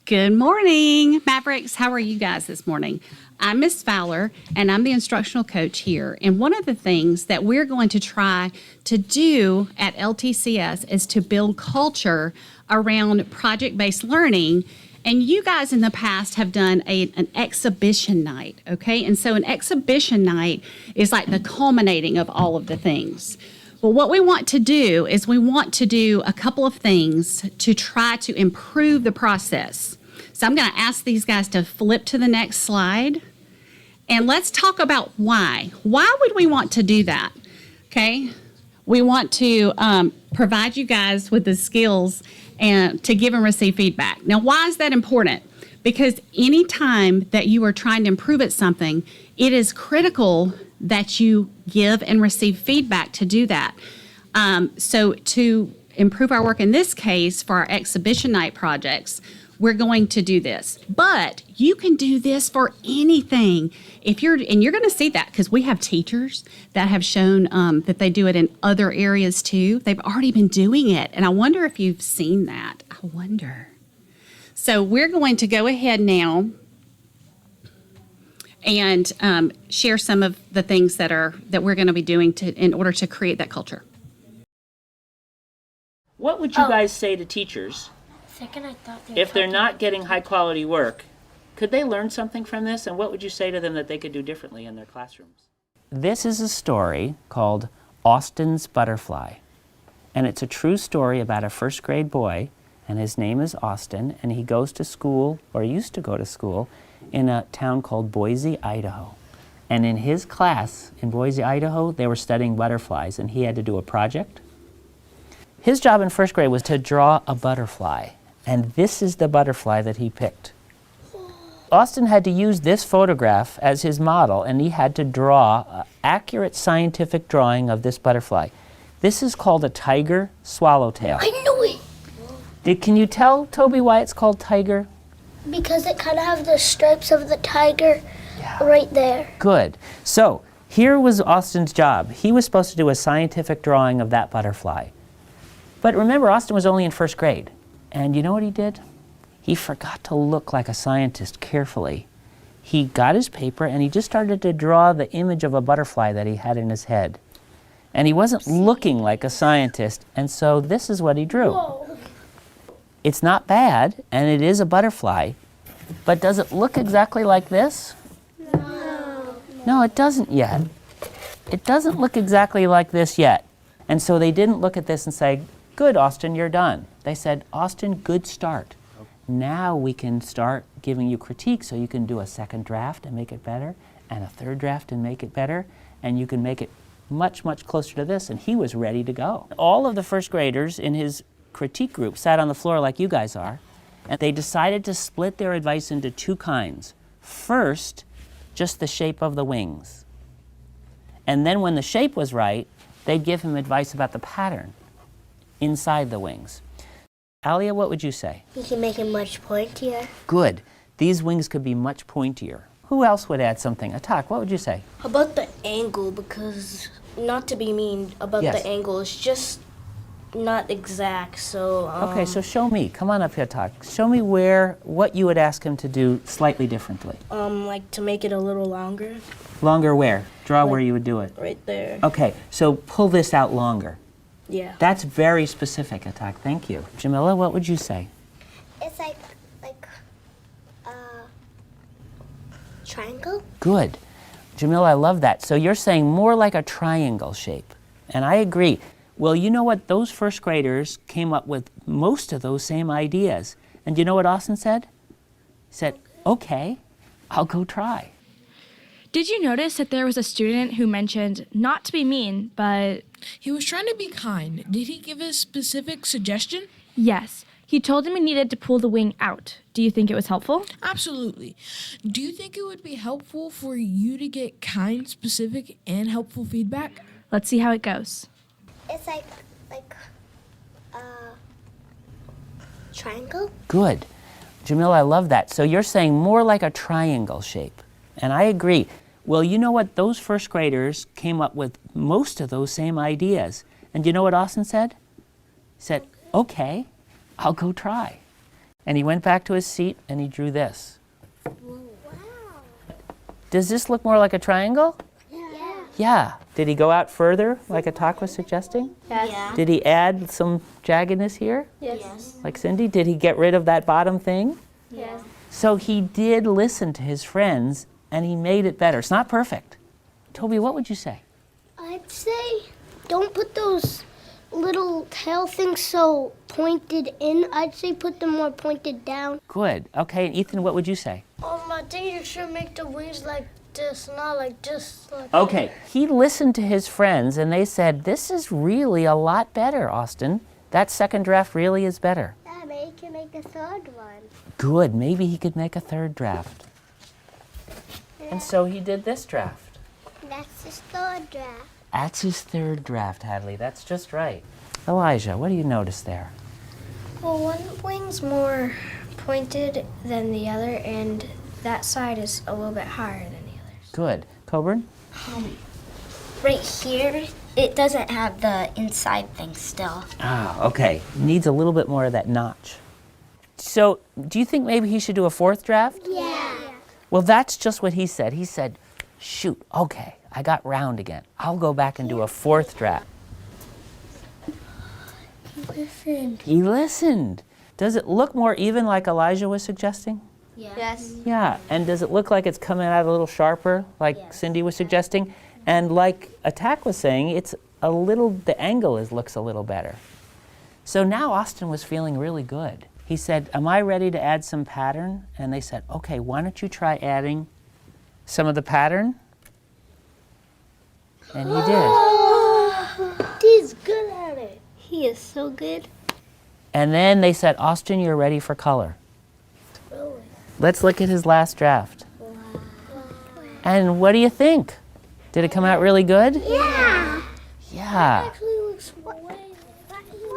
Good morning, Mavericks. How are you guys this morning? I'm Miss Fowler, and I'm the instructional coach here. And one of the things that we're going to try to do at LTCS is to build culture around project-based learning. And you guys in the past have done an exhibition night, okay? And so an exhibition night is like the culminating of all of the things. Well, what we want to do is we want to do a couple of things to try to improve the process. So I'm going to ask these guys to flip to the next slide. And let's talk about why. Why would we want to do that? Okay. We want to provide you guys with the skills and to give and receive feedback. Now, why is that important? Because anytime that you are trying to improve at something, it is critical that you give and receive feedback to do that. So to improve our work in this case for our exhibition night projects, we're going to do this. But you can do this for anything. And you're going to see that because we have teachers that have shown that they do it in other areas too. They've already been doing it. And I wonder if you've seen that. I wonder. So we're going to go ahead now and share some of the things that we're going to be doing in order to create that culture. What would you guys say to teachers if they're not getting high quality work? Could they learn something from this, and what would you say to them that they could do differently in their classrooms? This is a story called Austin's Butterfly, and it's a true story about a first grade boy, and his name is Austin, and he goes to school, or used to go to school, in a town called Boise, Idaho. And in his class in Boise, Idaho, they were studying butterflies, and he had to do a project. His job in first grade was to draw a butterfly, and this is the butterfly that he picked. Austin had to use this photograph as his model, and he had to draw an accurate scientific drawing of this butterfly. This is called a tiger swallowtail. I knew it! Can you tell, Toby, why it's called tiger? Because it kind of have the stripes of the tiger right there. Good. So here was Austin's job. He was supposed to do a scientific drawing of that butterfly. But remember, Austin was only in first grade. And you know what he did? He forgot to look like a scientist carefully. He got his paper and he just started to draw the image of a butterfly that he had in his head. And he wasn't looking like a scientist, and so this is what he drew. Whoa. It's not bad, and it is a butterfly, but does it look exactly like this? No. No, it doesn't yet. It doesn't look exactly like this yet. And so they didn't look at this and say, good, Austin, you're done. They said, Austin, good start. Now we can start giving you critique so you can do a second draft and make it better, and a third draft and make it better, and you can make it much, much closer to this. And he was ready to go. All of the first graders in his critique group sat on the floor like you guys are, and they decided to split their advice into two kinds. First, just the shape of the wings. And then when the shape was right, they'd give him advice about the pattern inside the wings. Alia, what would you say? You can make it much pointier. Good. These wings could be much pointier. Who else would add something? Atak, what would you say? How about the angle? Because, not to be mean about Yes. the angle, it's just not exact, so... Okay, so show me. Come on up here, Atak. Show me what you would ask him to do slightly differently. like to make it a little longer, Longer where? Draw Like- where you would do it. right there. Okay, so pull this out longer. Yeah. That's very specific, Atak. Thank you. Jamila, what would you say? It's like triangle. Good. Jamila, I love that. So you're saying more like a triangle shape. And I agree. Well, you know what? Those first graders came up with most of those same ideas. And you know what Austin said? He said, okay, I'll go try. Did you notice that there was a student who mentioned not to be mean, but... He was trying to be kind. Did he give a specific suggestion? Yes, he told him he needed to pull the wing out. Do you think it was helpful? Absolutely. Do you think it would be helpful for you to get kind, specific, and helpful feedback? Let's see how it goes. It's like triangle. Good. Jamila, I love that. So you're saying more like a triangle shape. And I agree. Well, you know what? Those first graders came up with most of those same ideas. And you know what Austin said? He said, okay, I'll go try. And he went back to his seat and he drew this. Does this look more like a triangle? Yeah. Did he go out further, like Atak was suggesting? Yes. Did he add some jaggedness here? Yes. Like Cindy? Did he get rid of that bottom thing? Yes. So he did listen to his friends, and he made it better. It's not perfect. Toby, what would you say? I'd say don't put those little tail things so pointed in. I'd say put them more pointed down. Good. Okay, and Ethan, what would you say? I think you should make the wings like this, not like just like Okay, he listened to his friends, and they said, this is really a lot better, Austin. That second draft really is better. Yeah, maybe you can make a third one. Good, maybe he could make a third draft. And so he did this draft. That's his third draft. That's his third draft, Hadley. That's just right. Elijah, what do you notice there? Well, one wing's more pointed than the other, and that side is a little bit higher than the others. Good. Coburn? Right here, it doesn't have the inside thing still. Ah, okay. Needs a little bit more of that notch. So, do you think maybe he should do a fourth draft? Yeah. Well, that's just what he said. He said, shoot, okay, I got round again. I'll go back and do a fourth draft. He listened. Does it look more even like Elijah was suggesting? Yes. Yeah, and does it look like it's coming out a little sharper, like Cindy was suggesting? And like Atak was saying, it's a little, the angle looks a little better. So now Austin was feeling really good. He said, am I ready to add some pattern? And they said, okay, why don't you try adding some of the pattern? And he did. He's good at it. He is so good. And then they said, Austin, you're ready for color. Really? Let's look at his last draft. And what do you think? Did it come out really good? Yeah. Yeah. Actually looks way.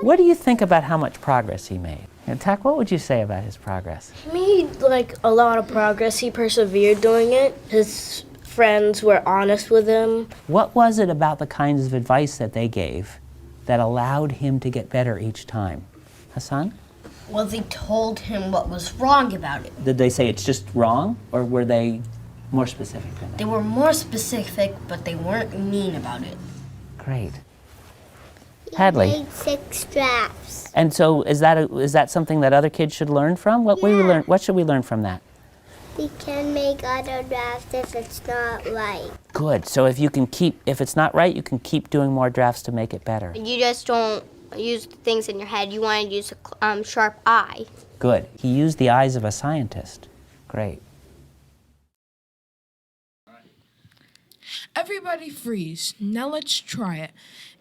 What do you think about how much progress he made? And Tak, what would you say about his progress? He made like a lot of progress. He persevered doing it. His friends were honest with him. What was it about the kinds of advice that they gave that allowed him to get better each time? Hassan? Well, they told him what was wrong about it. Did they say it's just wrong, or were they more specific than that? They were more specific, but they weren't mean about it. Great. Hadley. Made 6 drafts. And so is that something that other kids should learn from? What should we learn from that? We can make other drafts if it's not right. Good. So if it's not right, you can keep doing more drafts to make it better. You just don't use things in your head. You want to use a sharp eye. Good. He used the eyes of a scientist. Great. Everybody freeze. Now let's try it.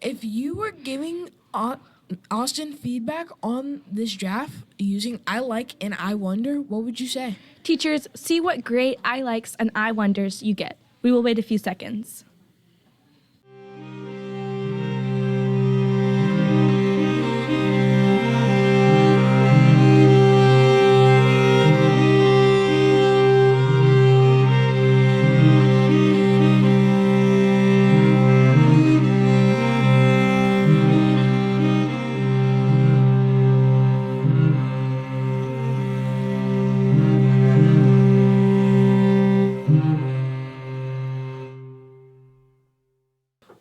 If you were giving Austin feedback on this draft using I like and I wonder, what would you say? Teachers, see what great I likes and I wonders you get. We will wait a few seconds.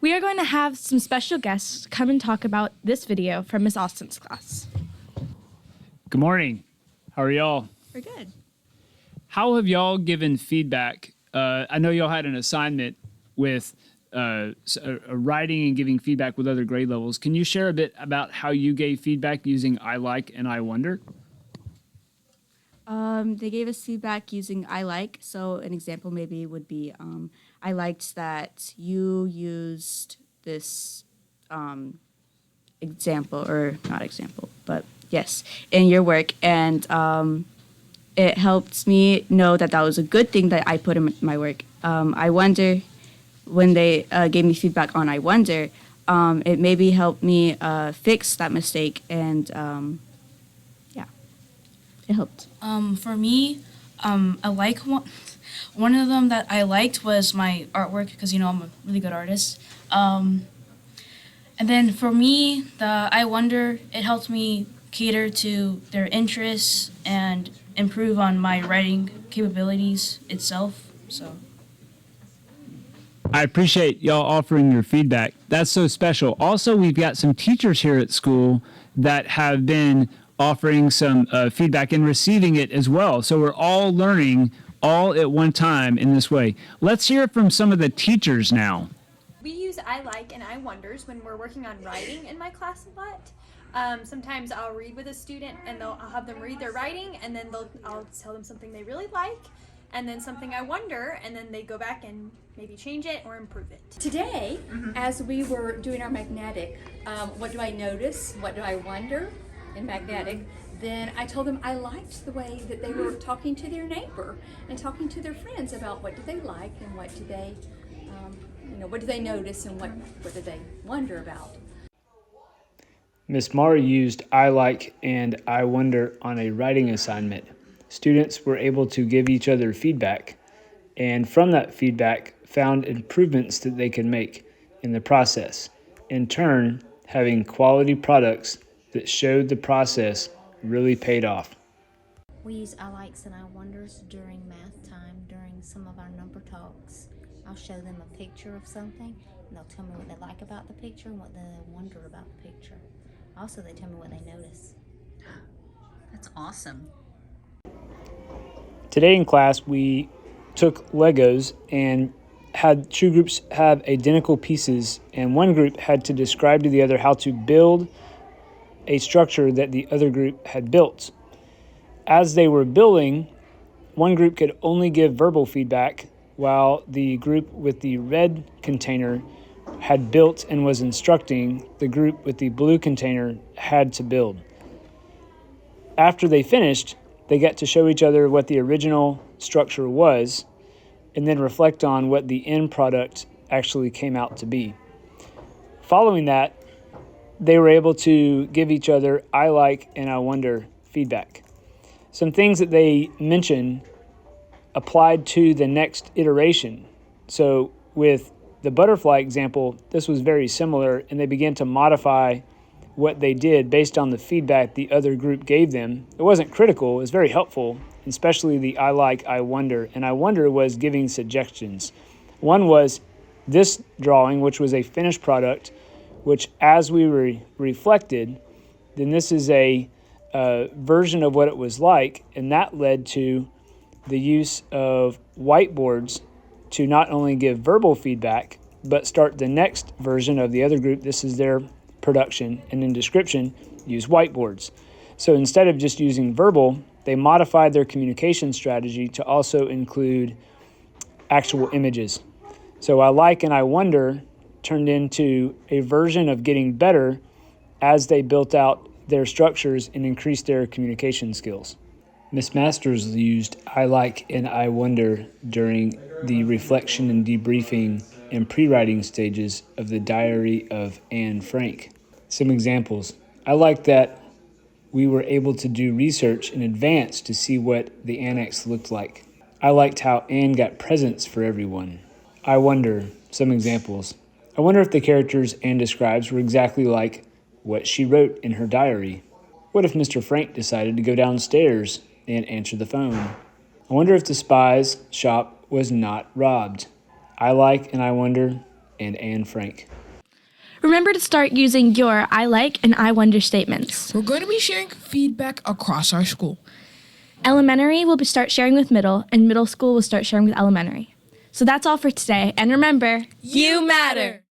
We are going to have some special guests come and talk about this video from Miss Austin's class. Good morning. How are y'all? We're good. How have y'all given feedback? I know y'all had an assignment with writing and giving feedback with other grade levels. Can you share a bit about how you gave feedback using I like and I wonder? They gave us feedback using I like. So an example maybe would be I liked that you used this example, or not example, but yes, in your work. And it helped me know that that was a good thing that I put in my work. I wonder, when they gave me feedback on I wonder, it maybe helped me fix that mistake, and yeah, it helped. For me, I like one of them that I liked was my artwork, because I'm a really good artist. And And then for me, the I wonder, it helps me cater to their interests and improve on my writing capabilities itself. So I appreciate y'all offering your feedback. That's so special. Also, we've got some teachers here at school that have been offering some feedback and receiving it as well. So we're all learning all at one time in this way. Let's hear from some of the teachers now. We use I like and I wonders when we're working on writing in my class a lot. Sometimes I'll read with a student and I'll have them read their writing, and then I'll tell them something they really like, and then something I wonder, and then they go back and maybe change it or improve it. Today, as we were doing our magnetic, what do I notice? What do I wonder in magnetic? Then I told them I liked the way that they were talking to their neighbor and talking to their friends about what do they like and what do they, what do they notice and what do they wonder about. Ms. Mara used I like and I wonder on a writing assignment. Students were able to give each other feedback, and from that feedback found improvements that they could make in the process. In turn, having quality products that showed the process really paid off. We use I likes and I wonders during math time, during some of our number talks. I'll show them a picture of something, and they'll tell me what they like about the picture and what they wonder about the picture. Also, they tell me what they notice. That's awesome. Today in class, we took Legos and had two groups have identical pieces, and one group had to describe to the other how to build a structure that the other group had built. As they were building, one group could only give verbal feedback, while the group with the red container had built and was instructing. The group with the blue container had to build. After they finished, they got to show each other what the original structure was and then reflect on what the end product actually came out to be. Following that, they were able to give each other I like and I wonder feedback. Some things that they mentioned applied to the next iteration. So with the butterfly example, this was very similar, and they began to modify what they did based on the feedback the other group gave them. It wasn't critical, it was very helpful, especially the I like, I wonder. And I wonder was giving suggestions. One was this drawing, which was a finished product, which as we reflected, then this is a version of what it was like, and that led to the use of whiteboards to not only give verbal feedback, but start the next version of the other group. This is their production, and in description, use whiteboards. So instead of just using verbal, they modified their communication strategy to also include actual images. So I like and I wonder turned into a version of getting better as they built out their structures and increased their communication skills. Ms. Masters used I like and I wonder during the reflection and debriefing and pre-writing stages of the Diary of Anne Frank. Some examples. I like that we were able to do research in advance to see what the annex looked like. I liked how Anne got presents for everyone. I wonder. Some examples. I wonder if the characters Anne describes were exactly like what she wrote in her diary. What if Mr. Frank decided to go downstairs and answer the phone? I wonder if the spy's shop was not robbed. I like and I wonder, and Anne Frank. Remember to start using your I like and I wonder statements. We're going to be sharing feedback across our school. Elementary will start sharing with middle, and middle school will start sharing with elementary. So that's all for today. And remember, you matter.